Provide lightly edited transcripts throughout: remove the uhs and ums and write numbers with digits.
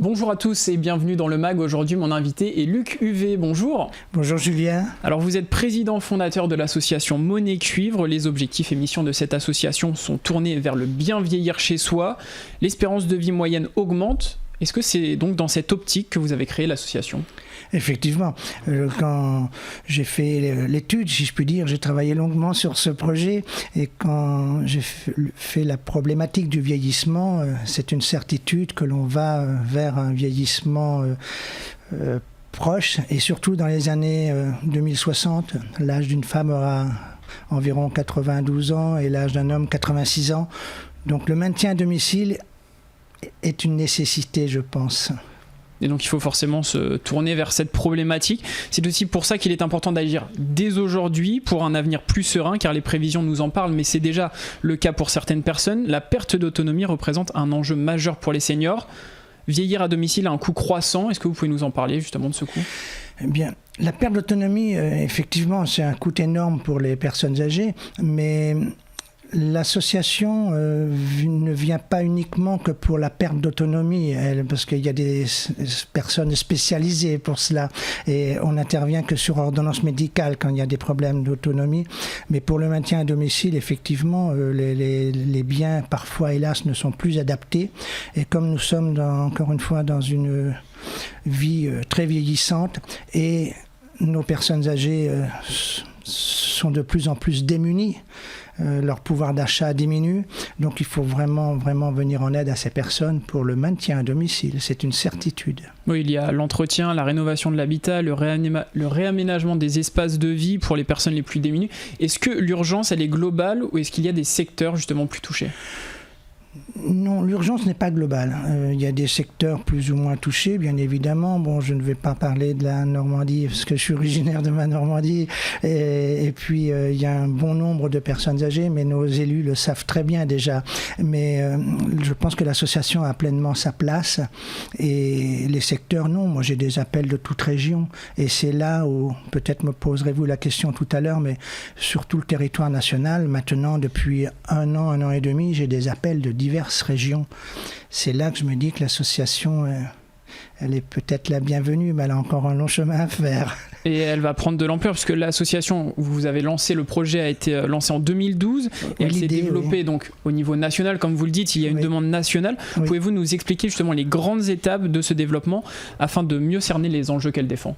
Bonjour à tous et bienvenue dans le MAG. Aujourd'hui, mon invité est Luc Huvet. Bonjour. Bonjour Julien. Alors, vous êtes président fondateur de l'association Monnaie Cuivre. Les objectifs et missions de cette association sont tournés vers le bien vieillir chez soi. L'espérance de vie moyenne augmente. Est-ce que c'est donc dans cette optique que vous avez créé l'association ? Effectivement, quand j'ai fait l'étude, si je puis dire, j'ai travaillé longuement sur ce projet et quand j'ai fait la problématique du vieillissement, c'est une certitude que l'on va vers un vieillissement proche et surtout dans les années 2060, l'âge d'une femme aura environ 92 ans et l'âge d'un homme 86 ans. Donc le maintien à domicile est une nécessité, je pense. Et donc il faut forcément se tourner vers cette problématique. C'est aussi pour ça qu'il est important d'agir dès aujourd'hui pour un avenir plus serein, car les prévisions nous en parlent, mais c'est déjà le cas pour certaines personnes. La perte d'autonomie représente un enjeu majeur pour les seniors. Vieillir à domicile a un coût croissant. Est-ce que vous pouvez nous en parler justement de ce coût ? Eh bien, la perte d'autonomie, effectivement, c'est un coût énorme pour les personnes âgées, mais l'association ne vient pas uniquement que pour la perte d'autonomie, parce qu'il y a des personnes spécialisées pour cela et on n'intervient que sur ordonnance médicale quand il y a des problèmes d'autonomie. Mais pour le maintien à domicile, effectivement, les biens parfois, hélas, ne sont plus adaptés. Et comme nous sommes encore une fois dans une vie très vieillissante et nos personnes âgées sont de plus en plus démunies, leur pouvoir d'achat diminue, donc il faut vraiment venir en aide à ces personnes pour le maintien à domicile, c'est une certitude. Oui, il y a l'entretien, la rénovation de l'habitat, le réaménagement des espaces de vie pour les personnes les plus démunies. Est-ce que l'urgence, elle est globale ou est-ce qu'il y a des secteurs justement plus touchés ? Non, l'urgence n'est pas globale. Il y a des secteurs plus ou moins touchés, bien évidemment. Bon, je ne vais pas parler de la Normandie, parce que je suis originaire de ma Normandie. Et puis, il y a un bon nombre de personnes âgées, mais nos élus le savent très bien déjà. Mais je pense que l'association a pleinement sa place. Et les secteurs, non. Moi, j'ai des appels de toute région. Et c'est là où, peut-être me poserez-vous la question tout à l'heure, mais sur tout le territoire national, maintenant, depuis un an et demi, j'ai des appels de diverses régions. C'est là que je me dis que l'association, elle est peut-être la bienvenue, mais elle a encore un long chemin à faire. Et elle va prendre de l'ampleur, puisque l'association où vous avez lancé, le projet a été lancé en 2012, et elle s'est développée donc, au niveau national, comme vous le dites, il y a une demande nationale. Oui. Pouvez-vous nous expliquer justement les grandes étapes de ce développement, afin de mieux cerner les enjeux qu'elle défend ?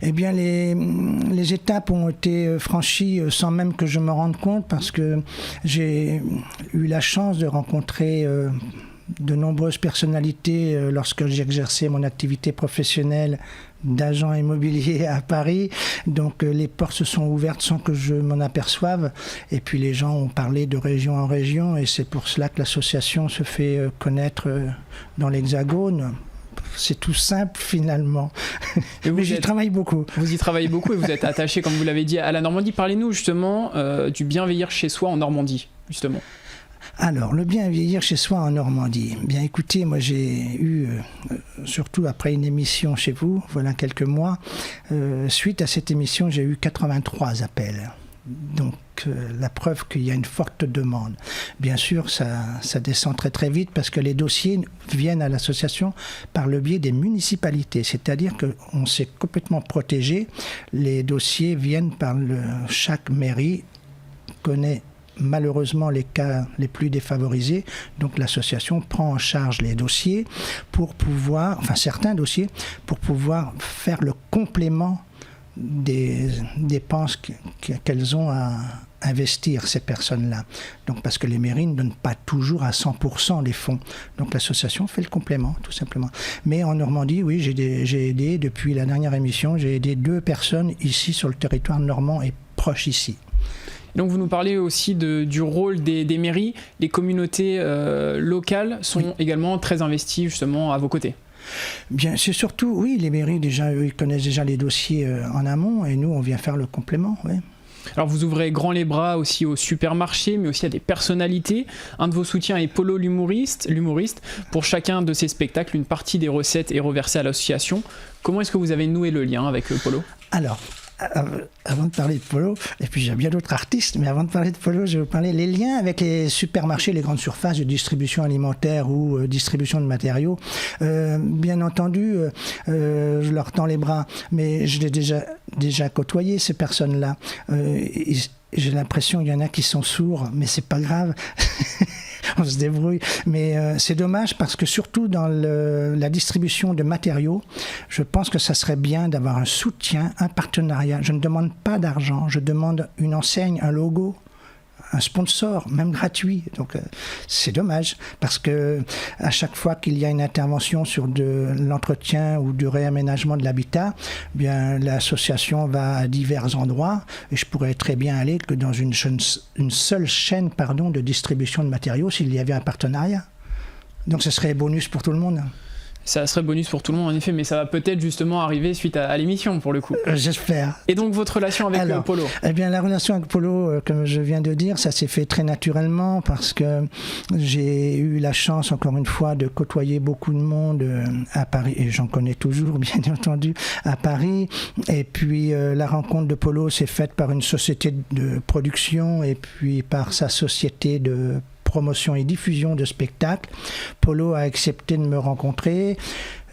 Eh bien, les étapes ont été franchies sans même que je me rende compte, parce que j'ai eu la chance de rencontrer de nombreuses personnalités lorsque j'exerçais mon activité professionnelle d'agent immobilier à Paris. Donc les portes se sont ouvertes sans que je m'en aperçoive. Et puis les gens ont parlé de région en région et c'est pour cela que l'association se fait connaître dans l'Hexagone. C'est tout simple finalement. Mais j'y travaille beaucoup. Vous y travaillez beaucoup et vous êtes attaché, comme vous l'avez dit, à la Normandie. Parlez-nous justement du bien vieillir chez soi en Normandie, justement. Alors, le bien vieillir chez soi en Normandie. Bien écoutez, moi j'ai eu, surtout après une émission chez vous, voilà quelques mois, suite à cette émission, j'ai eu 83 appels. Donc, la preuve qu'il y a une forte demande. Bien sûr, ça descend très très vite parce que les dossiers viennent à l'association par le biais des municipalités. C'est-à-dire qu'on s'est complètement protégé. Les dossiers viennent par chaque mairie connaît malheureusement les cas les plus défavorisés, donc l'association prend en charge les dossiers pour pouvoir, enfin certains dossiers, pour pouvoir faire le complément des dépenses qu'elles ont à investir, ces personnes-là. Donc parce que les mairies ne donnent pas toujours à 100% les fonds. Donc l'association fait le complément, tout simplement. Mais en Normandie, oui, j'ai aidé, depuis la dernière émission, j'ai aidé 2 personnes ici sur le territoire normand et proche ici. Donc vous nous parlez aussi du rôle des mairies. Les communautés locales sont également très investies justement à vos côtés. Bien, c'est surtout, oui, les mairies déjà, eux, ils connaissent déjà les dossiers en amont et nous, on vient faire le complément, oui. Alors vous ouvrez grand les bras aussi aux supermarchés, mais aussi à des personnalités. Un de vos soutiens est Polo l'humoriste. Pour chacun de ces spectacles, une partie des recettes est reversée à l'association. Comment est-ce que vous avez noué le lien avec Polo ? Alors, avant de parler de Polo, et puis j'ai bien d'autres artistes, mais avant de parler de Polo, je vais vous parler les liens avec les supermarchés, les grandes surfaces de distribution alimentaire ou distribution de matériaux. Bien entendu, je leur tends les bras, mais je l'ai déjà côtoyé, ces personnes-là. J'ai l'impression qu'il y en a qui sont sourds, mais c'est pas grave. On se débrouille. Mais c'est dommage parce que surtout dans la distribution de matériaux, je pense que ça serait bien d'avoir un soutien, un partenariat. Je ne demande pas d'argent, je demande une enseigne, un logo, un sponsor, même gratuit. Donc c'est dommage parce que à chaque fois qu'il y a une intervention sur de l'entretien ou du réaménagement de l'habitat, bien l'association va à divers endroits et je pourrais très bien aller que dans une seule chaîne de distribution de matériaux s'il y avait un partenariat. Donc ce serait bonus pour tout le monde. Ça serait bonus pour tout le monde en effet, mais ça va peut-être justement arriver suite à l'émission pour le coup. J'espère. Et donc votre relation avec Polo ? Eh bien la relation avec Polo, comme je viens de dire, ça s'est fait très naturellement parce que j'ai eu la chance encore une fois de côtoyer beaucoup de monde à Paris, et j'en connais toujours bien entendu à Paris. Et puis la rencontre de Polo s'est faite par une société de production et puis par sa société de promotion et diffusion de spectacles. Polo a accepté de me rencontrer.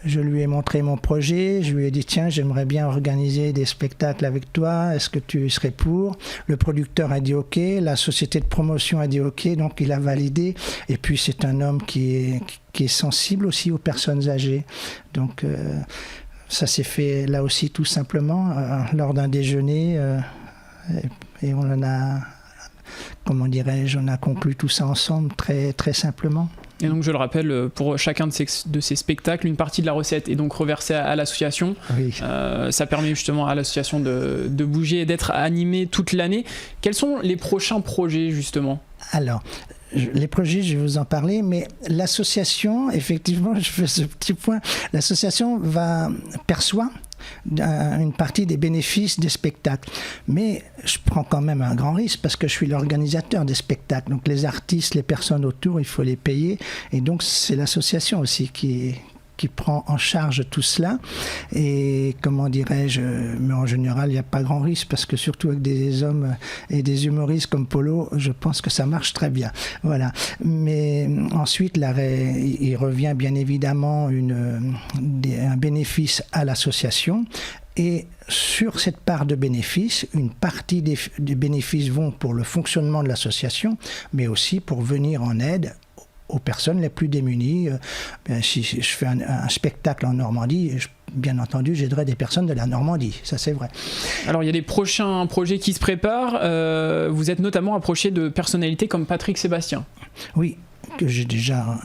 Je lui ai montré mon projet. Je lui ai dit, tiens, j'aimerais bien organiser des spectacles avec toi. Est-ce que tu serais pour ? Le producteur a dit OK. La société de promotion a dit OK. Donc, il a validé. Et puis, c'est un homme qui est sensible aussi aux personnes âgées. Donc, ça s'est fait là aussi tout simplement lors d'un déjeuner. Et on en a... Comment dirais-je, on a conclu tout ça ensemble très, très simplement. Et donc je le rappelle, pour chacun de ces spectacles, une partie de la recette est donc reversée à l'association. Oui. Ça permet justement à l'association de bouger et d'être animée toute l'année. Quels sont les prochains projets justement ? Alors, les projets, je vais vous en parler, mais l'association, effectivement, je fais ce petit point, l'association perçoit une partie des bénéfices des spectacles. Mais je prends quand même un grand risque parce que je suis l'organisateur des spectacles. Donc les artistes, les personnes autour, il faut les payer. Et donc c'est l'association aussi qui prend en charge tout cela. Et comment dirais-je, mais en général, il n'y a pas grand risque parce que surtout avec des hommes et des humoristes comme Polo, je pense que ça marche très bien. Voilà. Mais ensuite, il revient bien évidemment un bénéfice à l'association. Et sur cette part de bénéfices, une partie des bénéfices vont pour le fonctionnement de l'association, mais aussi pour venir en aide aux personnes les plus démunies. Si je fais un spectacle en Normandie, bien entendu, j'aiderai des personnes de la Normandie, ça c'est vrai. Alors il y a des prochains projets qui se préparent. Vous êtes notamment approché de personnalités comme Patrick Sébastien. Oui, que j'ai déjà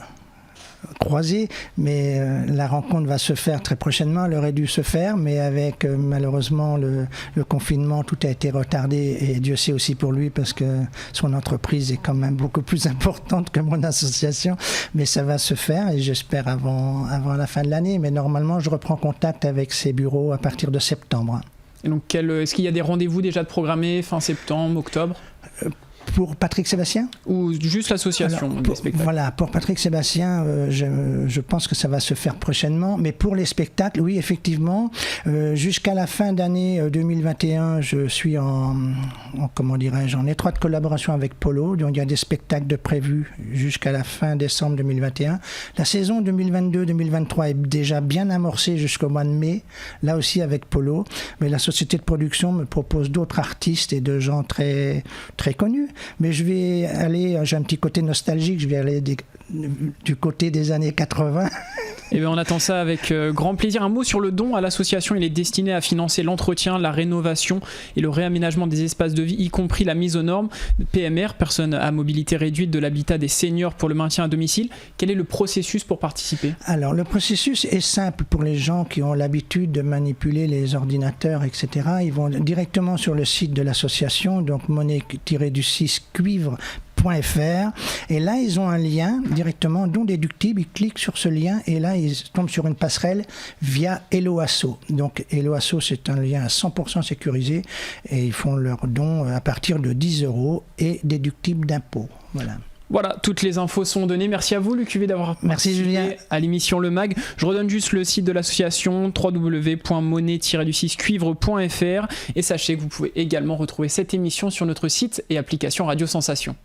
croisé, mais la rencontre va se faire très prochainement. Elle aurait dû se faire, mais avec malheureusement le confinement, tout a été retardé, et Dieu sait aussi pour lui parce que son entreprise est quand même beaucoup plus importante que mon association, mais ça va se faire et j'espère avant la fin de l'année, mais normalement je reprends contact avec ses bureaux à partir de septembre. Et donc est-ce qu'il y a des rendez-vous déjà de programmés fin septembre, octobre ? Pour Patrick Sébastien ? Ou juste l'association des spectacles ? Voilà, pour Patrick Sébastien, je pense que ça va se faire prochainement. Mais pour les spectacles, oui, effectivement, jusqu'à la fin d'année 2021, je suis en étroite collaboration avec Polo. Donc il y a des spectacles de prévus jusqu'à la fin décembre 2021. La saison 2022-2023 est déjà bien amorcée jusqu'au mois de mai, là aussi avec Polo. Mais la société de production me propose d'autres artistes et de gens très, très connus. Mais j'ai un petit côté nostalgique, je vais aller du côté des années 80. Eh bien, on attend ça avec grand plaisir. Un mot sur le don à l'association. Il est destiné à financer l'entretien, la rénovation et le réaménagement des espaces de vie, y compris la mise aux normes PMR, personnes à mobilité réduite, de l'habitat des seniors pour le maintien à domicile. Quel est le processus pour participer ? Alors, le processus est simple pour les gens qui ont l'habitude de manipuler les ordinateurs, etc. Ils vont directement sur le site de l'association, donc monnaie-du-6cuivre.fr, et là ils ont un lien directement non déductible. Ils cliquent sur ce lien et là ils tombent sur une passerelle via Helloasso. Donc Helloasso, c'est un lien à 100% sécurisé et ils font leur don à partir de 10 € et déductible d'impôts. Voilà. Voilà, toutes les infos sont données. Merci à vous, Luc Cuvier, d'avoir participé à l'émission Le Mag. Je redonne juste le site de l'association www.monnaie-cuivre.fr et sachez que vous pouvez également retrouver cette émission sur notre site et application Radio Sensation.